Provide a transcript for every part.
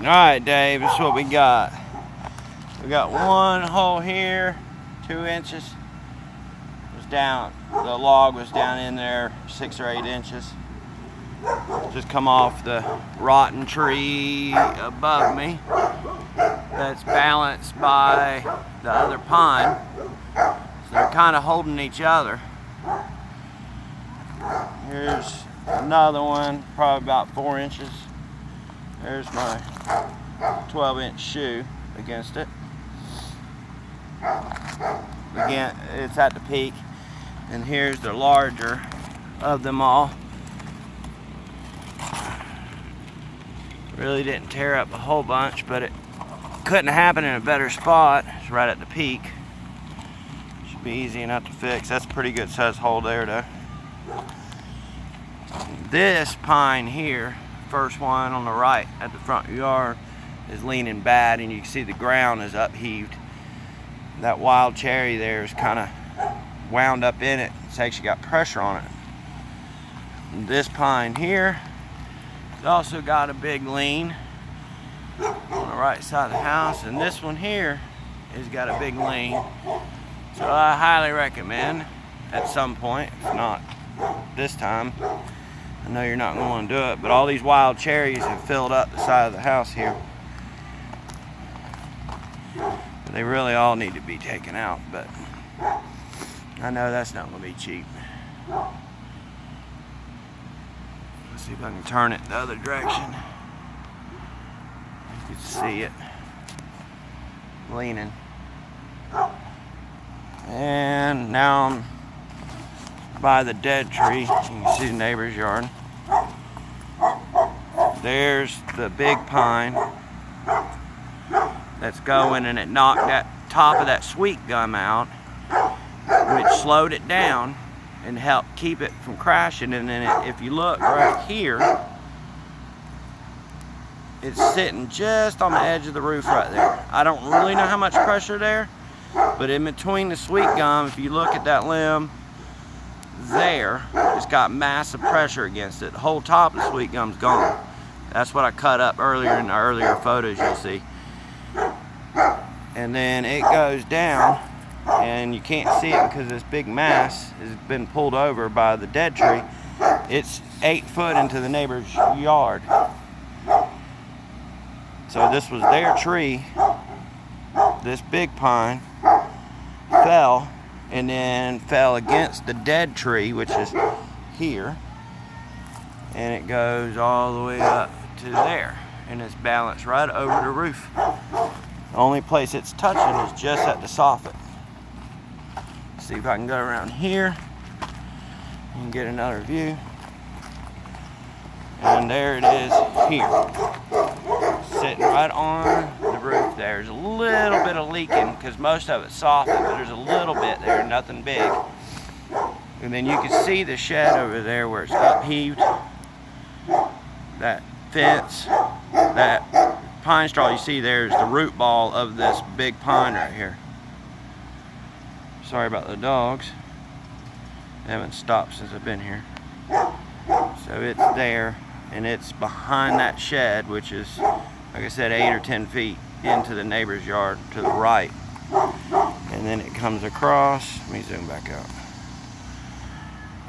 Alright, Dave, this is what we got. We got one hole here, 2 inches. It was down, the log was down in there 6 or 8 inches. Just come off the rotten tree above me. That's balanced by the other pine. So they're kind of holding each other. Here's another one, probably about 4 inches. There's my 12-inch shoe against it. Again, it's at the peak. And here's the larger of them all. Really didn't tear up a whole bunch, but it couldn't happen in a better spot. It's right at the peak. Should be easy enough to fix. That's a pretty good size hole there though. This pine here, first one on the right at the front yard, is leaning bad, and you can see the ground is upheaved. That wild cherry there is kind of wound up in it. It's actually got pressure on it. And this pine here has also got a big lean on the right side of the house, and this one here has got a big lean. So I highly recommend at some point, if not this time, I know you're not going to want to do it, but all these wild cherries have filled up the side of the house here. They really all need to be taken out, but I know that's not going to be cheap. Let's see if I can turn it the other direction. You can see it leaning. And now I'm by the dead tree. You can see the neighbor's yard. There's the big pine that's going, and it knocked that top of that sweet gum out, which slowed it down and helped keep it from crashing. And then if you look right here, it's sitting just on the edge of the roof right there. I don't really know how much pressure there, but in between the sweet gum, if you look at that limb there, it's got massive pressure against it. The whole top of the sweet gum's gone. That's what I cut up earlier in the earlier photos you'll see. And then it goes down, and you can't see it because this big mass has been pulled over by the dead tree. It's 8 foot into the neighbor's yard. So this was their tree. This big pine fell, and then fell against the dead tree, which is here, and it goes all the way up to there, and it's balanced right over the roof. The only place it's touching is just at the soffit. See if I can go around here and get another view. And there it is here, sitting right on the roof. There's a little bit of leaking because most of it's soffit, but there's a little bit there, nothing big. And then you can see the shed over there where it's upheaved. That fence, that pine straw you see there is the root ball of this big pine right here. Sorry about the dogs. They haven't stopped since I've been here. So it's there, and it's behind that shed, which is, like I said, 8 or 10 feet into the neighbor's yard to the right. And then it comes across, let me zoom back out.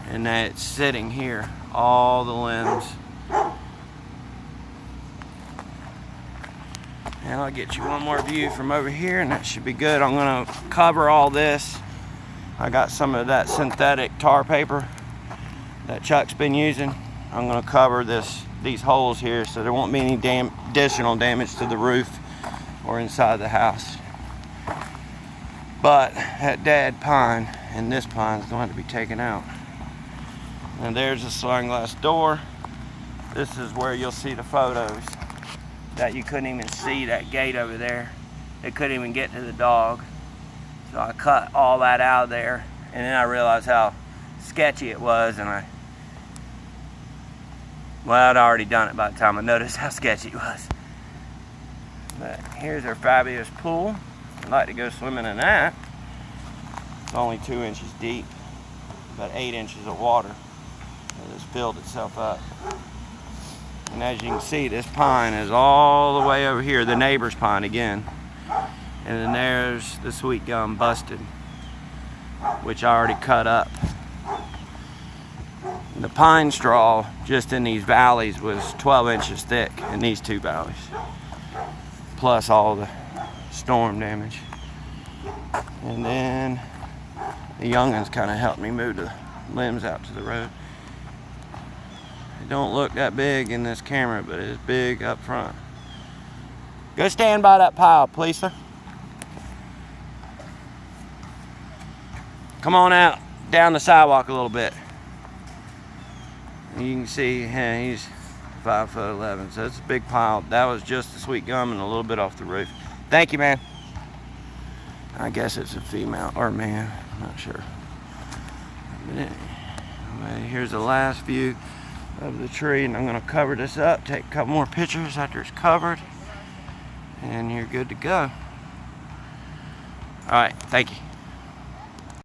And then it's sitting here, all the limbs. And I'll get you one more view from over here, and that should be good. I'm gonna cover all this. I got some of that synthetic tar paper that Chuck's been using. I'm gonna cover these holes here so there won't be any additional damage to the roof or inside the house. But that dead pine and this pine is going to be taken out. And there's the sliding glass door. This is where you'll see the photos that you couldn't even see that gate over there. It couldn't even get to the dog. So I cut all that out of there, and then I realized how sketchy it was, and I'd already done it by the time I noticed how sketchy it was. But here's our fabulous pool. I'd like to go swimming in that. It's only 2 inches deep, about 8 inches of water. It has filled itself up. And as you can see, this pine is all the way over here, the neighbor's pine again. And then there's the sweet gum busted, which I already cut up. The pine straw just in these valleys was 12 inches thick in these two valleys, plus all the storm damage. And then the young'uns kind of helped me move the limbs out to the road. It don't look that big in this camera, but it's big up front. Go stand by that pile, please, sir. Come on out down the sidewalk a little bit. You can see, yeah, he's 5'11", so it's a big pile. That was just the sweet gum and a little bit off the roof. Thank you, man. I guess it's a female or man, I'm not sure. Here's the last view of the tree, and I'm gonna cover this up, take a couple more pictures after it's covered, and you're good to go. All right, thank you.